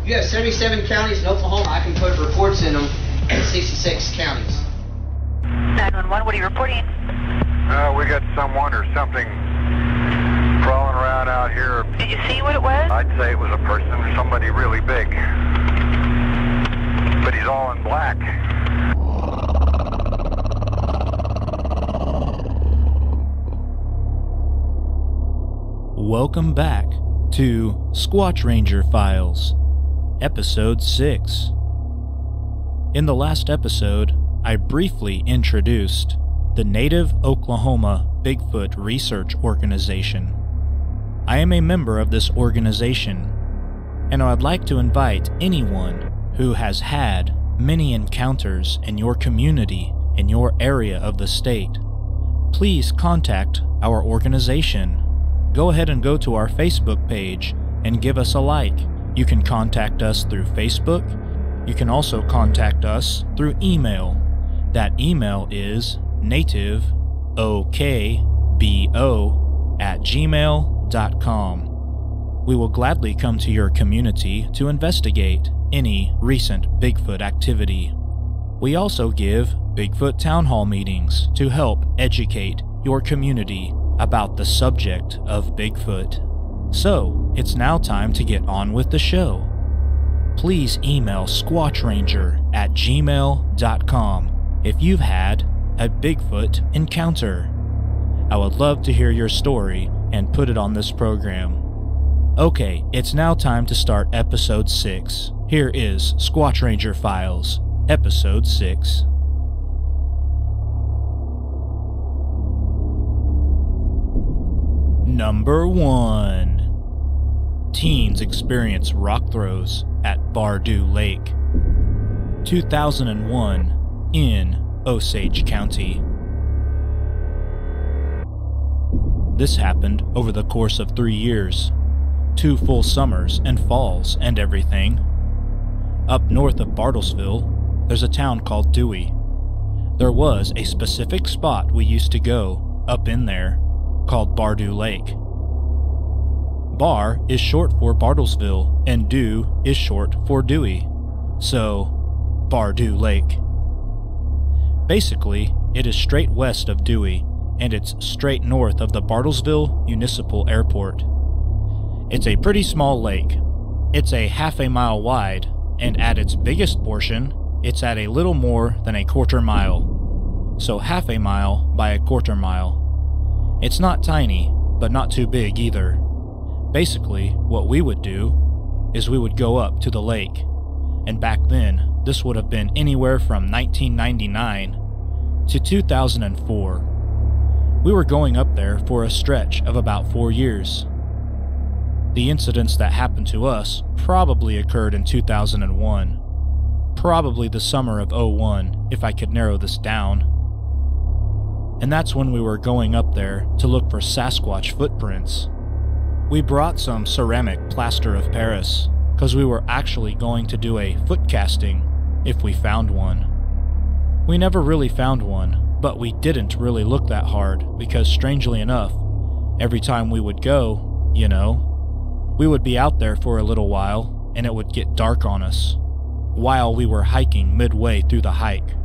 You have 77 counties in Oklahoma. I can put reports in them in 66 counties. 911, what are you reporting? We got someone or something crawling around out here. Did you see what it was? I'd say it was a person, somebody really big. But he's all in black. Welcome back to Squatch Ranger Files, Episode 6. In the last episode, I briefly introduced the Nativeokbo Bigfoot Research Organization. I am a member of this organization, and I'd like to invite anyone who has had many encounters in your community, in your area of the state. Please contact our organization. Go ahead and go to our Facebook page and give us a like. You can contact us through Facebook. You can also contact us through email. That email is nativeokbo@gmail.com. We will gladly come to your community to investigate any recent Bigfoot activity. We also give Bigfoot town hall meetings to help educate your community about the subject of Bigfoot. So, it's now time to get on with the show. Please email squatchranger@gmail.com if you've had a Bigfoot encounter. I would love to hear your story and put it on this program. Okay, it's now time to start Episode 6. Here is Squatch Ranger Files, Episode 6. Number 1. Teens experience rock throws at Bardew Lake. 2001 in Osage County. This happened over the course of 3 years. 2 full summers and falls and everything. Up north of Bartlesville, there's a town called Dewey. There was a specific spot we used to go up in there called Bardew Lake. Bar is short for Bartlesville and Dew is short for Dewey, so Bardew Lake. Basically, it is straight west of Dewey and it's straight north of the Bartlesville Municipal Airport. It's a pretty small lake. It's a half a mile wide, and at its biggest portion, it's at a little more than a quarter mile. So half a mile by a quarter mile. It's not tiny, but not too big either. Basically, what we would do is we would go up to the lake, and back then, this would have been anywhere from 1999 to 2004. We were going up there for a stretch of about 4 years. The incidents that happened to us probably occurred in 2001. Probably the summer of '01, if I could narrow this down. And that's when we were going up there to look for Sasquatch footprints. We brought some ceramic plaster of Paris, because we were actually going to do a foot casting if we found one. We never really found one, but we didn't really look that hard, because strangely enough, every time we would go, we would be out there for a little while, and it would get dark on us, while we were hiking midway through the hike.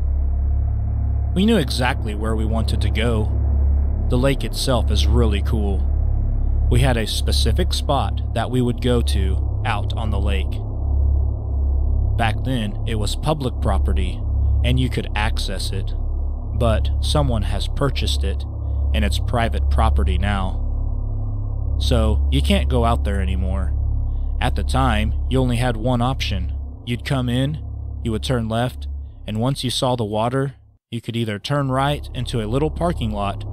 We knew exactly where we wanted to go. The lake itself is really cool. We had a specific spot that we would go to out on the lake. Back then, it was public property, and you could access it, but someone has purchased it, and it's private property now. So, you can't go out there anymore. At the time, you only had one option. You'd come in, you would turn left, and once you saw the water, you could either turn right into a little parking lot,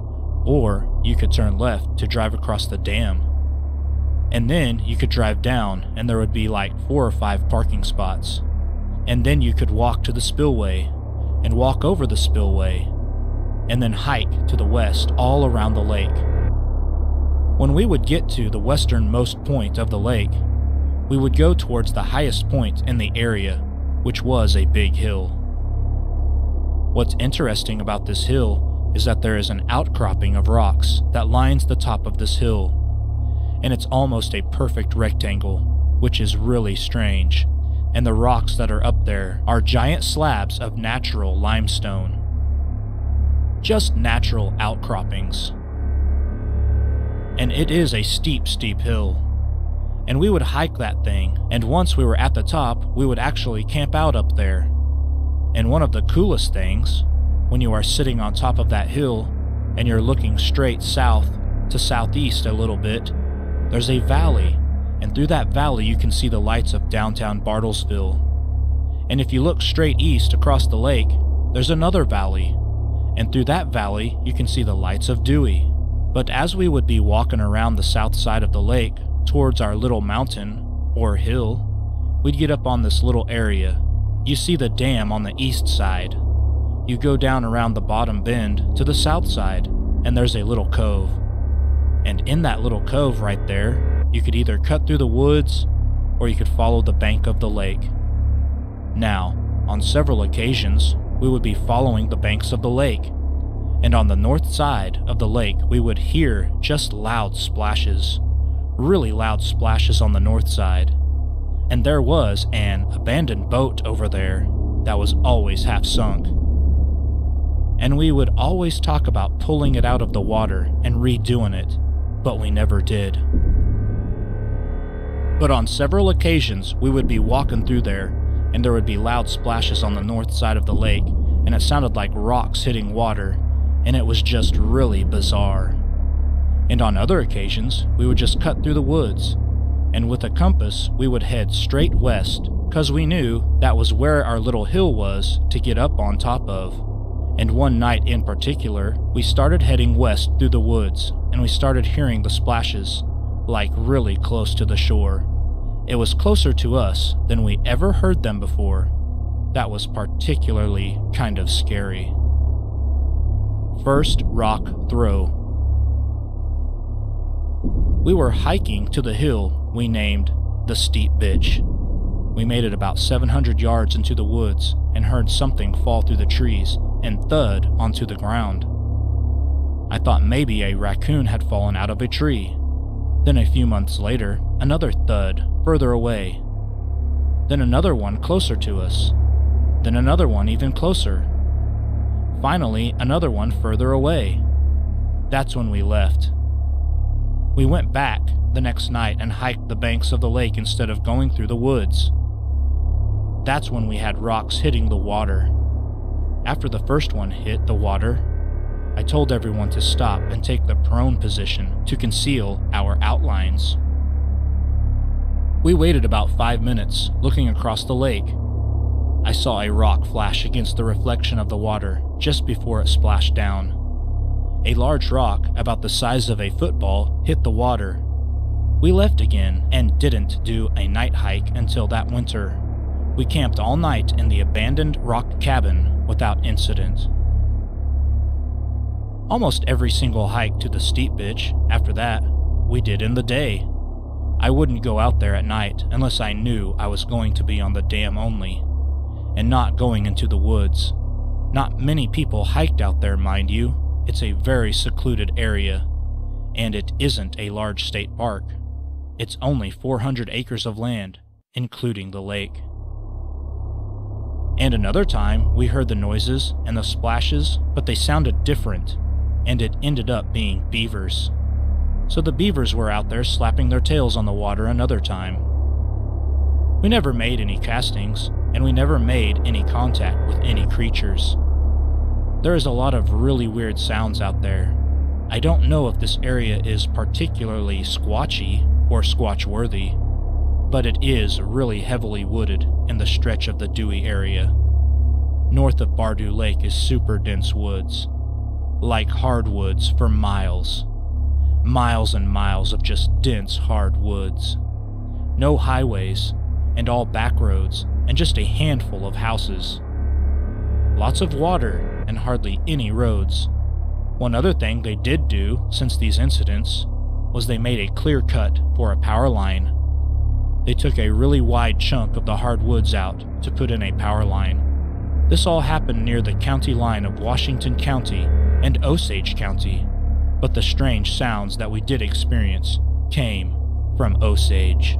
or you could turn left to drive across the dam. And then you could drive down, and there would be like 4 or 5 parking spots. And then you could walk to the spillway, and walk over the spillway, and then hike to the west all around the lake. When we would get to the westernmost point of the lake, we would go towards the highest point in the area, which was a big hill. What's interesting about this hill is that there is an outcropping of rocks that lines the top of this hill, and it's almost a perfect rectangle, which is really strange, and the rocks that are up there are giant slabs of natural limestone. Just natural outcroppings. And it is a steep, steep hill. And we would hike that thing, and once we were at the top, we would actually camp out up there. And one of the coolest things, when you are sitting on top of that hill, and you're looking straight south to southeast a little bit, there's a valley, and through that valley you can see the lights of downtown Bartlesville. And if you look straight east across the lake, there's another valley, and through that valley you can see the lights of Dewey. But as we would be walking around the south side of the lake, towards our little mountain, or hill, we'd get up on this little area. You see the dam on the east side. You go down around the bottom bend to the south side, and there's a little cove. And in that little cove right there, you could either cut through the woods, or you could follow the bank of the lake. Now, on several occasions, we would be following the banks of the lake, and on the north side of the lake we would hear just loud splashes. Really loud splashes on the north side. And there was an abandoned boat over there that was always half sunk. And we would always talk about pulling it out of the water and redoing it, but we never did. But on several occasions we would be walking through there, and there would be loud splashes on the north side of the lake, and it sounded like rocks hitting water, and it was just really bizarre. And on other occasions, we would just cut through the woods, and with a compass, we would head straight west, cause we knew that was where our little hill was to get up on top of. And one night in particular, we started heading west through the woods, and we started hearing the splashes, like really close to the shore. It was closer to us than we ever heard them before. That was particularly kind of scary. First rock throw. We were hiking to the hill we named the Steep Bitch. We made it about 700 yards into the woods and heard something fall through the trees and thud onto the ground. I thought maybe a raccoon had fallen out of a tree. Then a few months later, another thud further away. Then another one closer to us. Then another one even closer. Finally, another one further away. That's when we left. We went back the next night and hiked the banks of the lake instead of going through the woods. That's when we had rocks hitting the water. After the first one hit the water, I told everyone to stop and take the prone position to conceal our outlines. We waited about 5 minutes, looking across the lake. I saw a rock flash against the reflection of the water just before it splashed down. A large rock, about the size of a football, hit the water. We left again and didn't do a night hike until that winter. We camped all night in the abandoned rock cabin without incident. Almost every single hike to the Steep Bitch after that, we did in the day. I wouldn't go out there at night unless I knew I was going to be on the dam only, and not going into the woods. Not many people hiked out there, mind you. It's a very secluded area, and it isn't a large state park. It's only 400 acres of land, including the lake. And another time, we heard the noises and the splashes, but they sounded different, and it ended up being beavers. So the beavers were out there slapping their tails on the water another time. We never made any castings, and we never made any contact with any creatures. There is a lot of really weird sounds out there. I don't know if this area is particularly squatchy or squatch-worthy, but it is really heavily wooded in the stretch of the Dewey area. North of Bardew Lake is super dense woods, like hardwoods for miles. Miles and miles of just dense hardwoods. No highways, and all back roads, and just a handful of houses. Lots of water, and hardly any roads. One other thing they did do since these incidents was they made a clear cut for a power line. They took a really wide chunk of the hardwoods out to put in a power line. This all happened near the county line of Washington County and Osage County, but the strange sounds that we did experience came from Osage.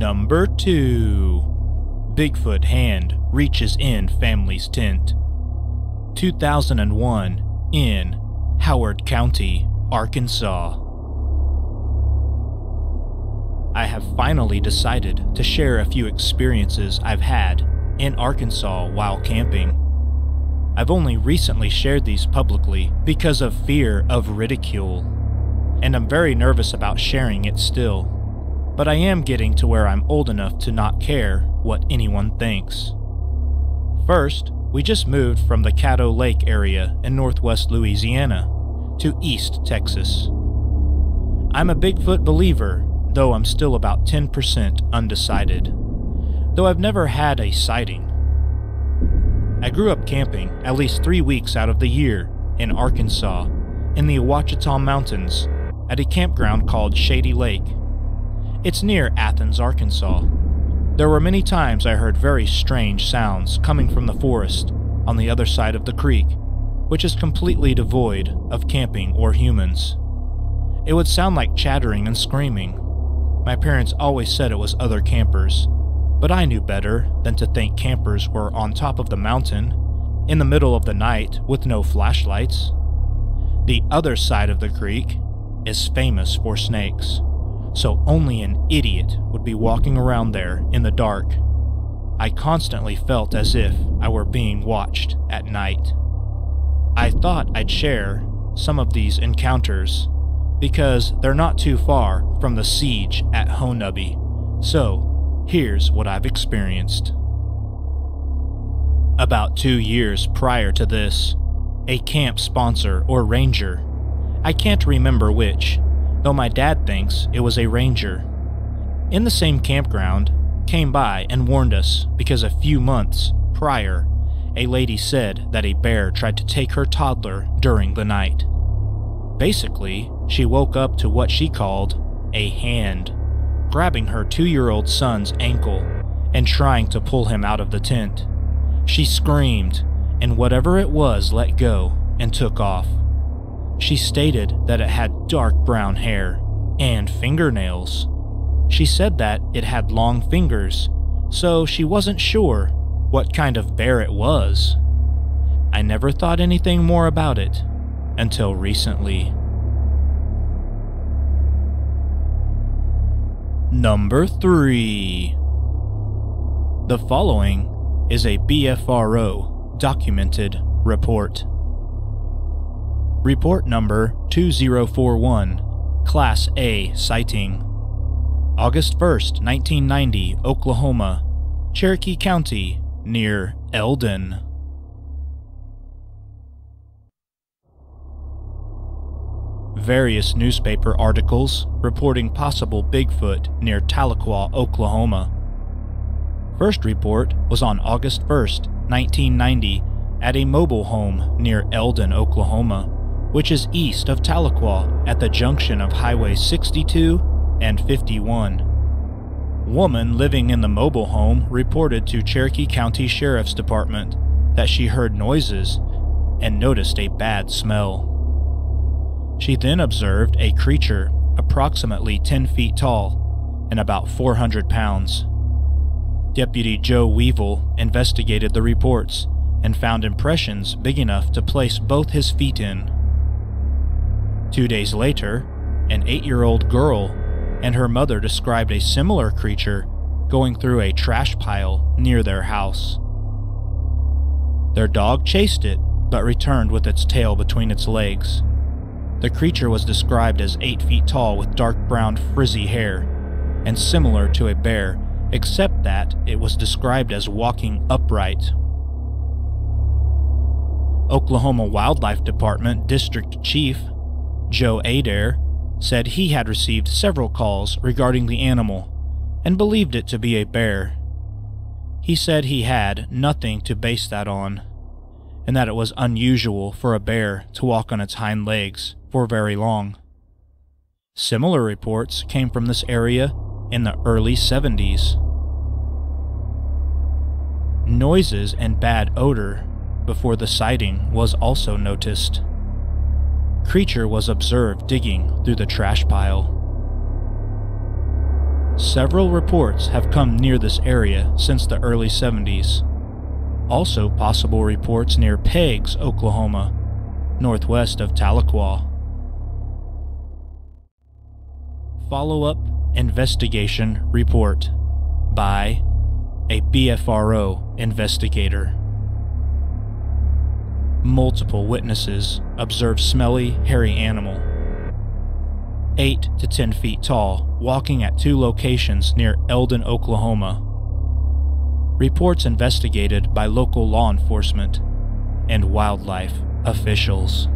Number 2. Bigfoot hand reaches in family's tent. 2001 in Howard County, Arkansas. I have finally decided to share a few experiences I've had in Arkansas while camping. I've only recently shared these publicly because of fear of ridicule, and I'm very nervous about sharing it still, but I am getting to where I'm old enough to not care what anyone thinks. First, we just moved from the Caddo Lake area in northwest Louisiana to East Texas. I'm a Bigfoot believer, though I'm still about 10% undecided, though I've never had a sighting. I grew up camping at least 3 weeks out of the year in Arkansas in the Ouachita Mountains at a campground called Shady Lake. It's near Athens, Arkansas. There were many times I heard very strange sounds coming from the forest on the other side of the creek, which is completely devoid of camping or humans. It would sound like chattering and screaming. My parents always said it was other campers, but I knew better than to think campers were on top of the mountain, in the middle of the night with no flashlights. The other side of the creek is famous for snakes, so only an idiot would be walking around there in the dark. I constantly felt as if I were being watched at night. I thought I'd share some of these encounters because they're not too far from the siege at Honubby, so here's what I've experienced. About 2 years prior to this, a camp sponsor or ranger, I can't remember which, though my dad thinks it was a ranger, in the same campground, came by and warned us because a few months prior, a lady said that a bear tried to take her toddler during the night. Basically, she woke up to what she called a hand, grabbing her 2-year-old son's ankle and trying to pull him out of the tent. She screamed, and whatever it was let go and took off. She stated that it had dark brown hair and fingernails. She said that it had long fingers, so she wasn't sure what kind of bear it was. I never thought anything more about it until recently. Number 3. The following is a BFRO documented report. Report number 2041, Class A sighting. August 1st, 1990, Oklahoma, Cherokee County, near Eldon. Various newspaper articles reporting possible Bigfoot near Tahlequah, Oklahoma. First report was on August 1st, 1990, at a mobile home near Eldon, Oklahoma, which is east of Tahlequah at the junction of Highway 62 and 51. Woman living in the mobile home reported to Cherokee County Sheriff's Department that she heard noises and noticed a bad smell. She then observed a creature approximately 10 feet tall and about 400 pounds. Deputy Joe Weevil investigated the reports and found impressions big enough to place both his feet in. 2 days later, an 8-year-old girl and her mother described a similar creature going through a trash pile near their house. Their dog chased it, but returned with its tail between its legs. The creature was described as 8 feet tall with dark brown frizzy hair, and similar to a bear, except that it was described as walking upright. Oklahoma Wildlife Department District Chief Joe Adair said he had received several calls regarding the animal and believed it to be a bear. He said he had nothing to base that on, and that it was unusual for a bear to walk on its hind legs for very long. Similar reports came from this area in the early 70s. Noises and bad odor before the sighting was also noticed. Creature was observed digging through the trash pile. Several reports have come near this area since the early 70s. Also possible reports near Peggs, Oklahoma, northwest of Tahlequah. Follow-up investigation report by a BFRO investigator. Multiple witnesses observed smelly, hairy animal, 8 to 10 feet tall, walking at 2 locations near Eldon, Oklahoma. Reports investigated by local law enforcement and wildlife officials.